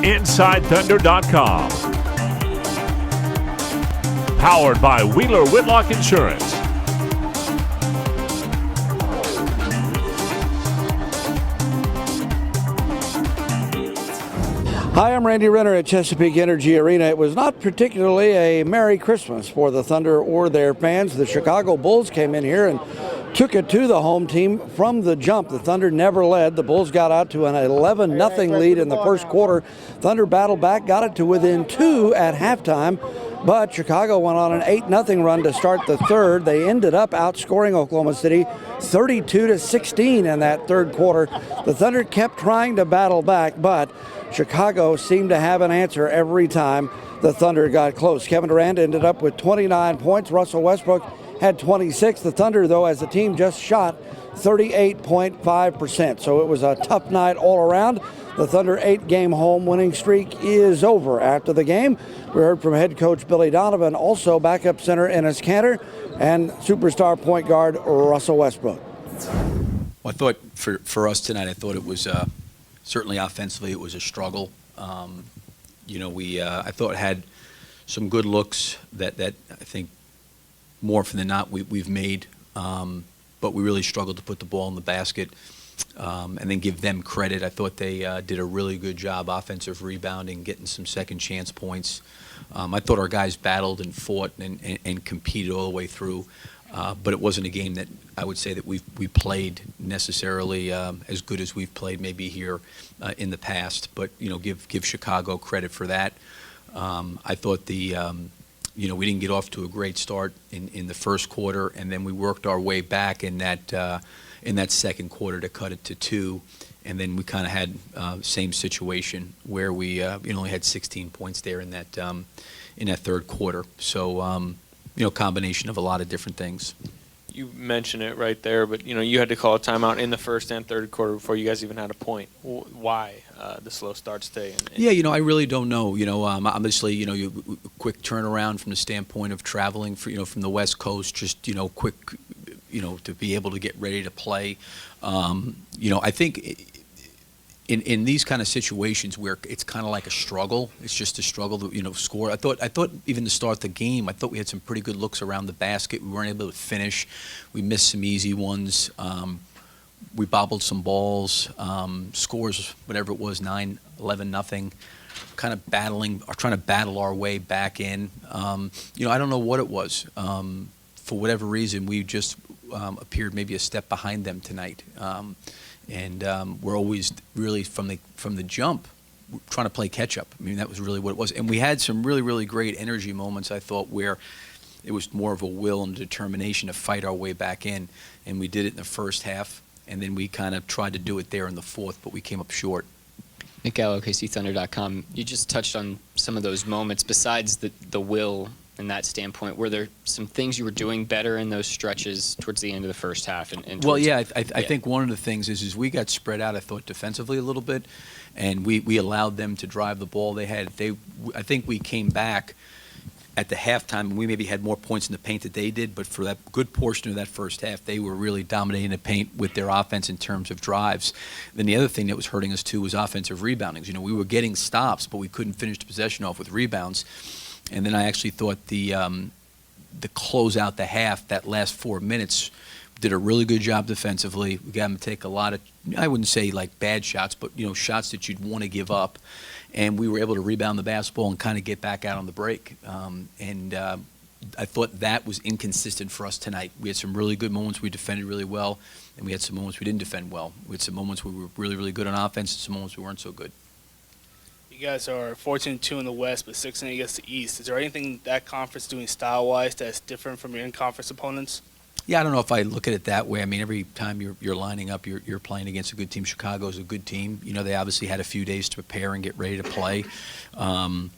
InsideThunder.com. Powered by Wheeler Whitlock Insurance. Hi, I'm Randy Renner at Chesapeake Energy Arena. It was not particularly a Merry Christmas for the Thunder or their fans. The Chicago Bulls came in here and took it to the home team from the jump. The Thunder never led. The Bulls got out to an 11-0 lead in the first quarter. Thunder battled back, got it to within 2 at halftime. But Chicago went on an 8-0 run to start the third. They ended up outscoring Oklahoma City 32-16 in that third quarter. The Thunder kept trying to battle back, but Chicago seemed to have an answer every time the Thunder got close. Kevin Durant ended up with 29 points. Russell Westbrook had 26. The Thunder, though, as a team, just shot 38.5%. So it was a tough night all around. The Thunder 8-game home winning streak is over. After the game, we heard from head coach Billy Donovan, also backup center Enes Kanter, and superstar point guard Russell Westbrook. Well, I thought for us tonight, I thought it was certainly offensively it was a struggle. I thought it had some good looks that I think more often than not we've made, but we really struggled to put the ball in the basket. And then give them credit. I thought they did a really good job offensive rebounding, getting some second chance points. I thought our guys battled and fought and competed all the way through. But it wasn't a game that I would say that we played necessarily as good as we've played maybe here in the past. But give Chicago credit for that. I thought we didn't get off to a great start in the first quarter, and then we worked our way back in that second quarter to cut it to 2, and then we kind of had same situation where we only had 16 points there in that third quarter. So combination of a lot of different things. You mentioned it right there, but you had to call a timeout in the first and third quarter before you guys even had a point. Why the slow start stay? I really don't know. Obviously, quick turnaround from the standpoint of traveling from the West Coast, just quick. To be able to get ready to play. I think in these kind of situations where it's kind of like a struggle, it's just a struggle to, score. I thought even to start the game, I thought we had some pretty good looks around the basket. We weren't able to finish. We missed some easy ones. We bobbled some balls. Scores, whatever it was, 9, 11, nothing. Kind of trying to battle our way back in. I don't know what it was. For whatever reason, we just appeared maybe a step behind them tonight, and we're always really from the jump trying to play catch up. I mean, that was really what it was, and we had some really, really great energy moments. I thought where it was more of a will and determination to fight our way back in, and we did it in the first half, and then we kind of tried to do it there in the fourth, but we came up short. Nick Gallo, KCThunder.com. You just touched on some of those moments. Besides the will in that standpoint, were there some things you were doing better in those stretches towards the end of the first half? I think one of the things is we got spread out, I thought, defensively a little bit, and we allowed them to drive the ball. I think we came back at the halftime, and we maybe had more points in the paint than they did, but for that good portion of that first half, they were really dominating the paint with their offense in terms of drives. Then the other thing that was hurting us, too, was offensive reboundings. We were getting stops, but we couldn't finish the possession off with rebounds. And then I actually thought the close out the half, that last 4 minutes, did a really good job defensively. We got them to take a lot of, I wouldn't say like bad shots, but shots that you'd want to give up. And we were able to rebound the basketball and kind of get back out on the break. I thought that was inconsistent for us tonight. We had some really good moments. We defended really well, and we had some moments we didn't defend well. We had some moments where we were really, really good on offense, and some moments we weren't so good. You guys are 14-2 in the West, but 6-8 against the East. Is there anything that conference doing style-wise that's different from your in-conference opponents? Yeah, I don't know if I look at it that way. I mean, every time you're lining up, you're playing against a good team. Chicago's a good team. They obviously had a few days to prepare and get ready to play. You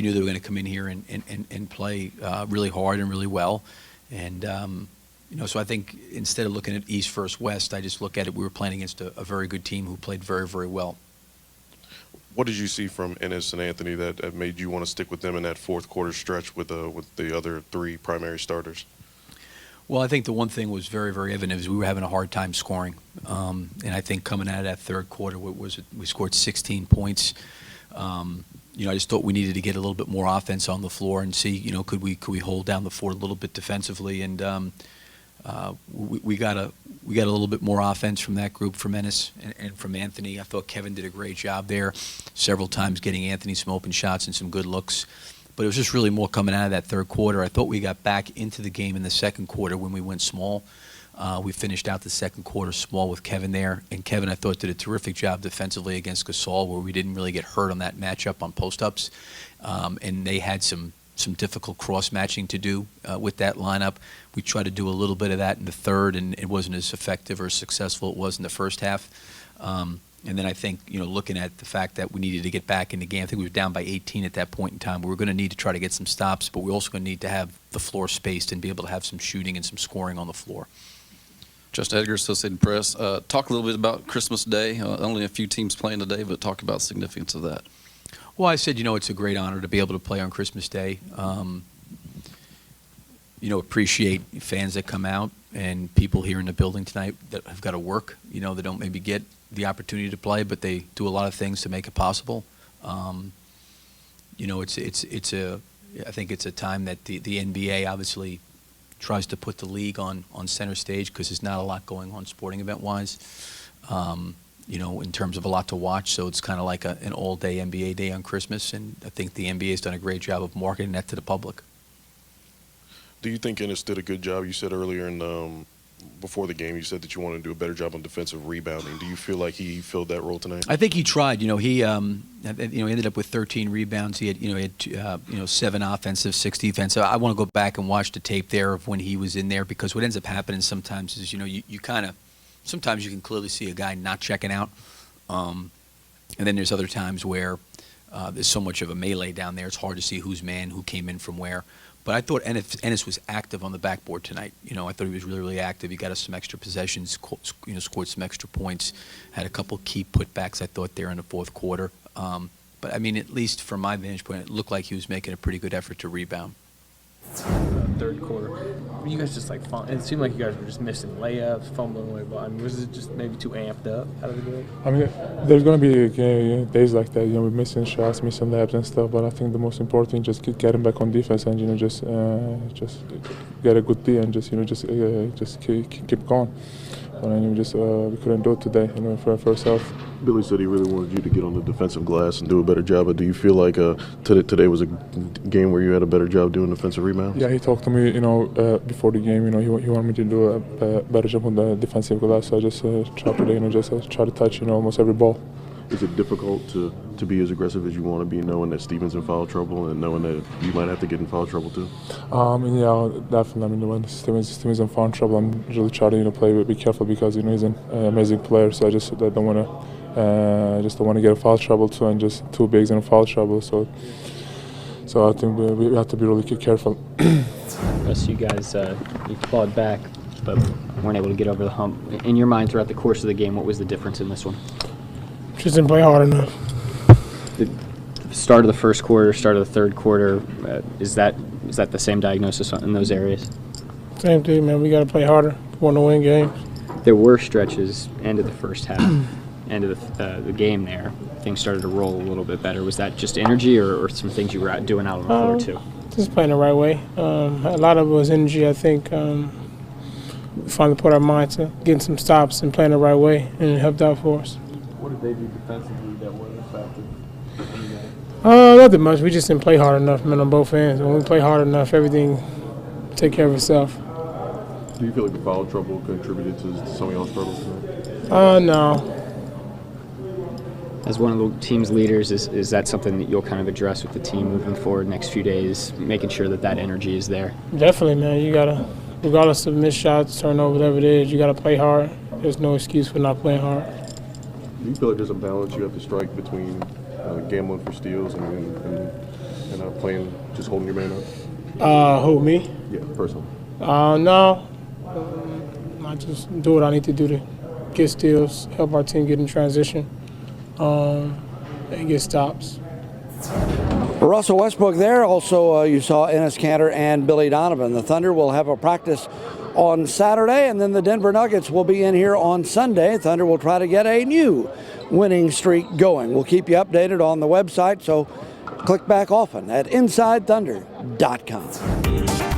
knew they were going to come in here and play really hard and really well. And, so I think instead of looking at East versus West, I just look at it, we were playing against a very good team who played very, very well. What did you see from Enes and Anthony that made you want to stick with them in that fourth quarter stretch with the other 3 primary starters? Well, I think the one thing was very, very evident is we were having a hard time scoring. And I think coming out of that third quarter, we scored 16 points. I just thought we needed to get a little bit more offense on the floor and see, could we hold down the fort a little bit defensively, and we got a little bit more offense from that group, from Ennis and from Anthony. I thought Kevin did a great job there, several times getting Anthony some open shots and some good looks. But it was just really more coming out of that third quarter. I thought we got back into the game in the second quarter when we went small. We finished out the second quarter small with Kevin there. And Kevin, I thought, did a terrific job defensively against Gasol, where we didn't really get hurt on that matchup on post-ups. And they had some difficult cross-matching to do with that lineup. We tried to do a little bit of that in the third, and it wasn't as effective or successful as it was in the first half. And then I think, looking at the fact that we needed to get back in the game, I think we were down by 18 at that point in time. We were going to need to try to get some stops, but we're also going to need to have the floor spaced and be able to have some shooting and some scoring on the floor. Justin Edgar, Associated Press. Talk a little bit about Christmas Day. Only a few teams playing today, but talk about the significance of that. Well, I said, it's a great honor to be able to play on Christmas Day. Appreciate fans that come out and people here in the building tonight that have got to work, they don't maybe get the opportunity to play, but they do a lot of things to make it possible. I think it's a time that the NBA obviously tries to put the league on center stage, because there's not a lot going on sporting event-wise, in terms of a lot to watch. So it's kind of like an all-day NBA day on Christmas, and I think the NBA has done a great job of marketing that to the public. Do you think Ennis did a good job? You said earlier before the game, you said that you wanted to do a better job on defensive rebounding. Do you feel like he filled that role tonight? I think he tried. He ended up with 13 rebounds. He had 7 offensive, 6 defensive. I want to go back and watch the tape there of when he was in there, because what ends up happening sometimes is you kind of sometimes you can clearly see a guy not checking out, and then there's other times where there's so much of a melee down there. It's hard to see who's man, who came in from where. But I thought Ennis was active on the backboard tonight. I thought he was really, really active. He got us some extra possessions, scored some extra points, had a couple key putbacks, I thought, there in the fourth quarter. But, at least from my vantage point, it looked like he was making a pretty good effort to rebound. Third quarter, you guys just it seemed like you guys were just missing layups, fumbling away ball. Was it just maybe too amped up out of the game? There's going to be days like that. We're missing shots, missing layups and stuff. But I think the most important is just getting back on defense and just get a good D and just keep going. And we couldn't do it today. For our first half. Billy said he really wanted you to get on the defensive glass and do a better job. But do you feel like today was a game where you had a better job doing defensive rebounds? Yeah, he talked to me, before the game. He wanted me to do a better job on the defensive glass. So I just tried today, try to touch, almost every ball. Is it difficult to be as aggressive as you want to be, knowing that Steven's in foul trouble and knowing that you might have to get in foul trouble too? Yeah, definitely. When Steven's in foul trouble, I'm really trying to play, be careful, because he's an amazing player. So I just don't want to get in foul trouble too, and just two bigs in foul trouble. So I think we have to be really careful. So you guys, you clawed back, but weren't able to get over the hump. In your mind, throughout the course of the game, what was the difference in this one? Just didn't play hard enough. The start of the first quarter, start of the third quarter, is that the same diagnosis in those areas? Same thing, man. We got to play harder. Want to win games. There were stretches, end of the first half, end of the game there. Things started to roll a little bit better. Was that just energy or some things you were doing out on the floor too? Just playing the right way. A lot of it was energy, I think. We finally put our mind to getting some stops and playing the right way, and it helped out for us. What did they do defensively that wasn't effective? Nothing much. We just didn't play hard enough, man, on both ends. When we play hard enough, everything take care of itself. Do you feel like the foul trouble contributed to some of y'all's struggles tonight? No. As one of the team's leaders, is that something that you'll kind of address with the team moving forward next few days, making sure that energy is there? Definitely, man. You got to, regardless of missed shots, turnover, whatever it is, you got to play hard. There's no excuse for not playing hard. Do you feel like there's a balance you have to strike between gambling for steals and playing, just holding your man up? Who, me? Yeah, personally. No. I just do what I need to do to get steals, help our team get in transition, and get stops. Russell Westbrook there. Also, you saw Enes Kanter and Billy Donovan. The Thunder will have a practice on Saturday, and then the Denver Nuggets will be in here on Sunday. Thunder will try to get a new winning streak going. We'll keep you updated on the website, so click back often at InsideThunder.com.